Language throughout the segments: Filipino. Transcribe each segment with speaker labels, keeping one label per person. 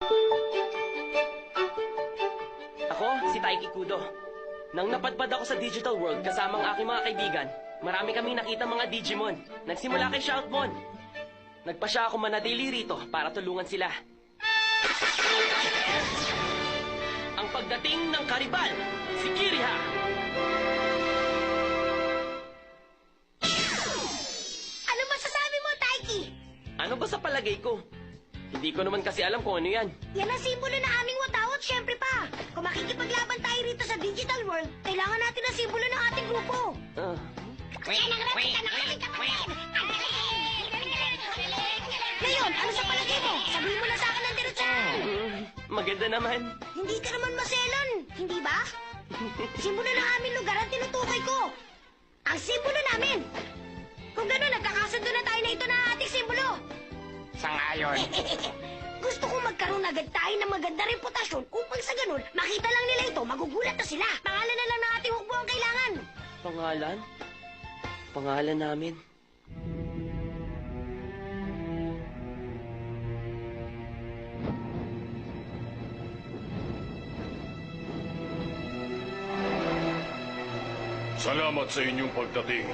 Speaker 1: Ako, si Taiki Kudo. Nang napadpad ako sa digital world kasama ang aking mga kaibigan, marami kaming nakita mga Digimon. Nagsimula kay Shoutmon. Nagpa siya ako manatili rito para tulungan sila. Ang pagdating ng karibal, si Kiriha.
Speaker 2: Ano masasabi mo, Taiki?
Speaker 1: Ano ba sa palagay ko? Hindi ko naman kasi alam kung ano yan.
Speaker 2: Yan ang simbolo ng aming watawat, syempre pa. Kung makikipaglaban tayo rito sa digital world, kailangan natin ang simbolo ng ating grupo.
Speaker 3: Yan ang rapid na nakakita pa rin! Ang galing!
Speaker 2: Ngayon, ano sa palagay mo? Sabihin mo na sa akin ng diretsyon.
Speaker 1: Maganda naman.
Speaker 2: Hindi ka naman maselan, hindi ba? Simbolo ng aming lugar ang tinutukoy ko. Ang simbolo namin. Kung gano'n, nagkakasundo na tayo na ito na ating simbolo.
Speaker 3: Sangayon.
Speaker 2: Gusto kong magkaroon agad tayo ng maganda reputasyon upang sa ganun, makita lang nila ito, magugulat na sila. Pangalan na lang ng ating hukbo ang kailangan.
Speaker 1: Pangalan? Pangalan namin.
Speaker 4: Salamat sa inyong pagdating,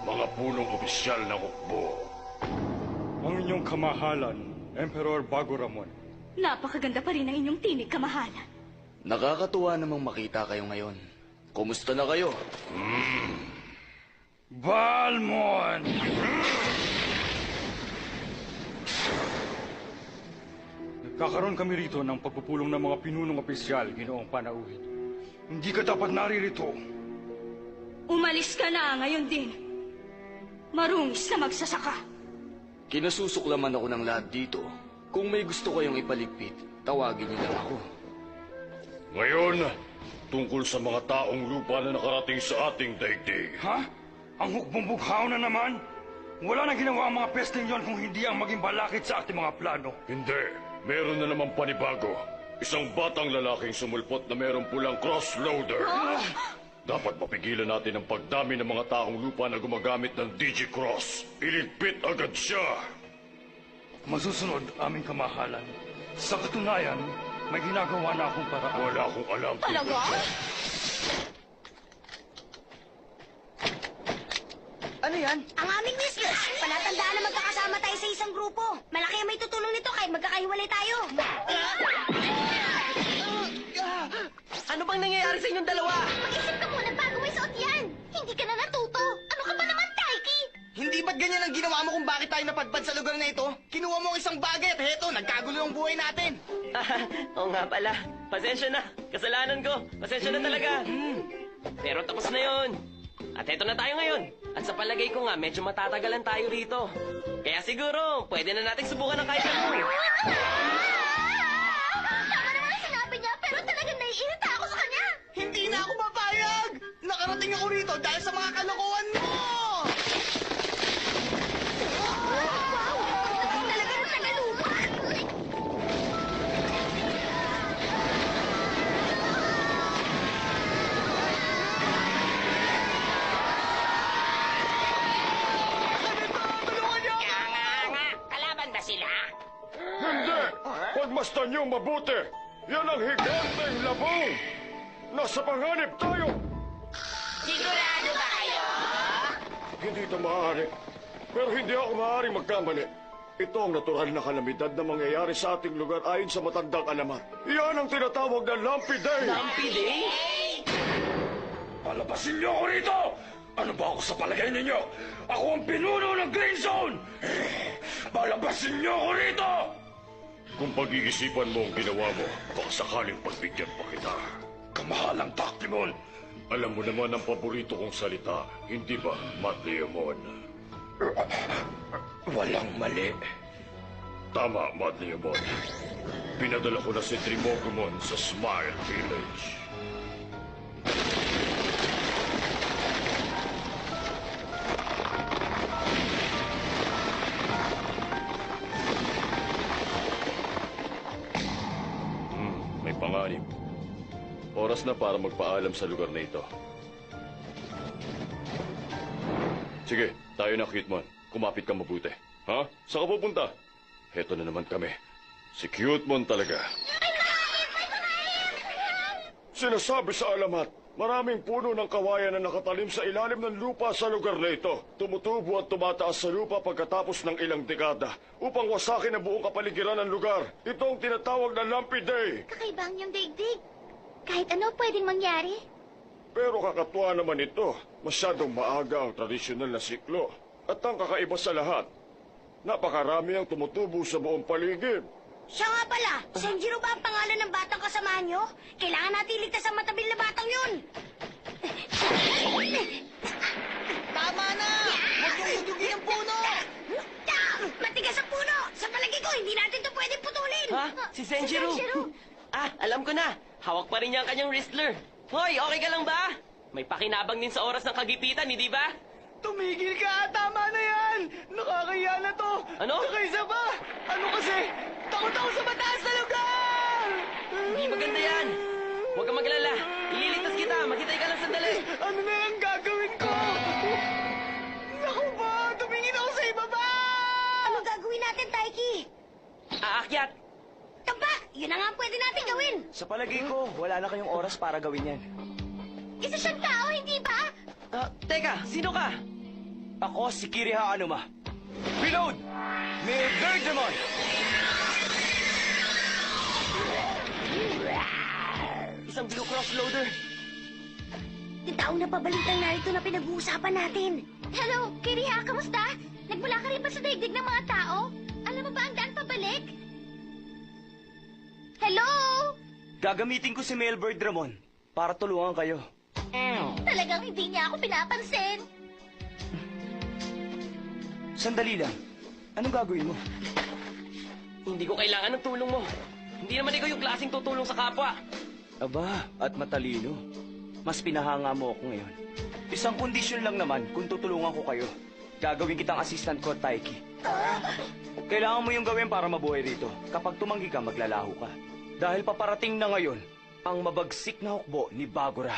Speaker 4: mga punong opisyal ng hukbo.
Speaker 5: Ang inyong kamahalan, Emperor Bagoramon.
Speaker 6: Napakaganda pa rin ang inyong tinig, kamahalan.
Speaker 7: Nakakatuwa namang makita kayo ngayon. Kumusta na kayo?
Speaker 5: Balmon! Nagkakaroon kami rito ng pagpupulong ng mga pinunong opisyal, Ginoong Panauhin. Hindi ka dapat naririto.
Speaker 6: Umalis ka na ngayon din. Marungis na magsasaka.
Speaker 7: Kinasusuklaman ako ng lahat dito. Kung may gusto kayong ipaligpit, tawagin niyo lang ako.
Speaker 4: Ngayon, tungkol sa mga taong lupa na nakarating sa ating daigdig.
Speaker 5: Ha? Ang hukbong bughaw na naman? Wala nang ginawa ang mga pesting yon kung hindi ang maging balakid sa ating mga plano.
Speaker 4: Hindi, meron na naman panibago. Isang batang lalaking sumulpot na merong pulang cross-loader. Dapat mapigilan natin ang pagdami ng mga taong lupa na gumagamit ng Digi-Cross. Iligpit agad siya.
Speaker 5: Masusunod aming kamahalan. Sa katunayan, may ginagawa na akong paraan.
Speaker 4: Wala akong alam.
Speaker 6: Talaga?
Speaker 7: Ano yan?
Speaker 2: Ang aming mistress, palatandaan na magkakasama tayo sa isang grupo. Malaki ang may tutulong nito kahit magkakahiwalay tayo.
Speaker 1: Ano bang nangyayari sa inyong dalawa?
Speaker 2: Mag-isip ka muna bago may suot yan. Hindi ka na natuto. Ano ka ba naman, Taiki?
Speaker 7: Hindi ba't ganyan ang ginawa mo kung bakit tayo napadpad sa lugar na ito? Kinuha mo ang isang baget. Heto, nagkagulo ang buhay natin.
Speaker 1: Oo nga pala. Pasensya na. Kasalanan ko. Pasensya na talaga. Pero tapos na yon. At eto na tayo ngayon. At sa palagay ko nga, medyo matatagalan tayo rito. Kaya siguro, pwede na nating subukan ng kahit ano.
Speaker 2: Tama naman ang sinabi niya, pero talagang naiirita ako sa kanya.
Speaker 7: Hindi na ako papayag! Nakarating ako rito dahil sa mga kalokohan mo!
Speaker 2: Wow! Talagang tagalupa.
Speaker 3: Kalaban ba sila?
Speaker 4: Hindi! Pagmasdan niyo mabuti! Yan ang higanteng labong! Nasa panganib tayo!
Speaker 3: Sigurado ba kayo?
Speaker 4: Hindi ito maaari. Pero hindi ako maaaring magkamali. Ito ang natural na kalamidad na mangyayari sa ating lugar ayon sa matandang alamat. Iyan ang tinatawag na Lumpy Day!
Speaker 1: Lumpy Day?
Speaker 5: Palabasin niyo ako rito! Ano ba ako sa palagay ninyo? Ako ang pinuno ng Green Zone! Palabasin niyo ako rito!
Speaker 4: Kung pag-iisipan mo ang ginawa mo, baka sakaling pagbigyan pa kita.
Speaker 5: Kamahalang Taktimon!
Speaker 4: Alam mo naman ang paborito kong salita, hindi ba, Matleomon?
Speaker 5: Walang mali.
Speaker 4: Tama, Matleomon. Pinadala ko na si Trimogumon sa Smile Village. May panganib. Oras na para magpaalam sa lugar na ito. Sige, tayo na, Kitmon. Kumapit ka mabuti. Ha? Saan ka pupunta? Heto na naman kami. Si Cutemon talaga. Sinasabi sa alamat, maraming puno ng kawayan na nakatalim sa ilalim ng lupa sa lugar na ito. Tumutubo at tumataas sa lupa pagkatapos ng ilang dekada upang wasakin ang buong kapaligiran ng lugar. Ito ang tinatawag na Lumpy Day.
Speaker 2: Kakaiba ang iyong daigdig. Kahit ano pwedeng mangyari.
Speaker 4: Pero kakatuwa naman ito, masyadong maaga ang tradisyonal na siklo. At ang kakaiba sa lahat, napakarami ang tumutubo sa buong paligid.
Speaker 2: Siya nga pala, Senjiro ba ang pangalan ng batang kasamahan nyo? Kailangan natin iligtas ang matabil na batang yun.
Speaker 7: Tama na! Huwag yung hudugin ang puno!
Speaker 2: Matigas ang puno! Sa palagi ko, hindi natin ito pwedeng putulin!
Speaker 1: Ha? Si Senjiro? Ah, alam ko na. Hawak pa rin niya ang kanyang wrestler. Hoy, okay ka lang ba? May pakinabang din sa oras ng kagipitan, hindi ba?
Speaker 7: Tumigil ka! Tama na yan! Nakakaya na to!
Speaker 1: Ano?
Speaker 7: Saka isa pa! Ano kasi? Takot ako sa mataas na lugar!
Speaker 1: Hindi maganda yan. Huwag kang maglala. Ililigtas kita. Maghintay ka lang sandali.
Speaker 7: Ano na ang gagawin ko? Naku ba? Tumingin ako sa ibaba!
Speaker 2: Ano gagawin natin, Taiki?
Speaker 1: Aakyat.
Speaker 2: Tamba! Yun na nga ang pwede natin gawin!
Speaker 7: Sa palagay ko, wala na kayong oras para gawin yan.
Speaker 2: Isa siyang tao, hindi ba?
Speaker 1: Teka, sino ka?
Speaker 7: Ako si Kiriha Anuma. Reload! May Birdemon!
Speaker 1: Isang Blue Cross loader.
Speaker 2: Taong na pabaliktang narito na pinag-uusapan natin. Hello, Kiriha, kamusta? Nagmula ka rin ba sa daigdig ng mga tao? Alam mo ba ang daan pabalik? Hello?
Speaker 7: Gagamitin ko si Mailbird Ramon para tulungan kayo.
Speaker 2: Talagang hindi niya ako pinapansin.
Speaker 7: Sandali lang. Anong gagawin mo?
Speaker 1: Hindi ko kailangan ng tulong mo. Hindi naman ikaw yung klaseng tutulong sa kapwa.
Speaker 7: Aba, at matalino. Mas pinahanga mo ako ngayon. Isang kondisyon lang naman kung tutulungan ko kayo. Gagawin kitang assistant ko, Taiki. Kailangan mo yung gawin para mabuhay rito. Kapag tumanggi ka, maglalaho ka. Dahil paparating na ngayon ang mabagsik na hukbo ni Bagura.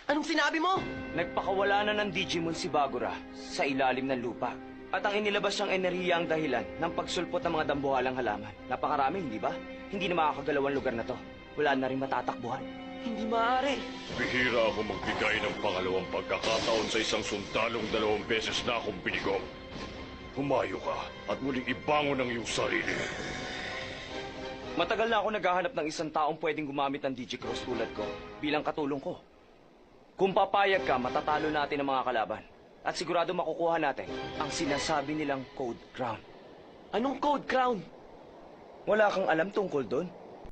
Speaker 1: Anong sinabi mo?
Speaker 7: Nagpakawala na ng Digimon si Bagura sa ilalim ng lupa. At ang inilabas niyang enerhiya ang dahilan ng pagsulpot ng mga dambuhalang halaman. Napakarami, hindi ba? Hindi na makakagalaw ang lugar na to. Wala na rin matatakbuhan.
Speaker 1: Hindi maaari.
Speaker 4: Bihira ako magbigay ng pangalawang pagkakataon sa isang sundalong 2 beses na akong binigo. Humayo ka at muling ibangon ang iyong sarili.
Speaker 7: Matagal na ako naghahanap ng isang taong pwedeng gumamit ng Digicross tulad ko bilang katulong ko. Kung papayag ka, matatalo natin ang mga kalaban. At sigurado makukuha natin ang sinasabi nilang Code Crown.
Speaker 1: Anong Code Crown?
Speaker 7: Wala kang alam tungkol doon?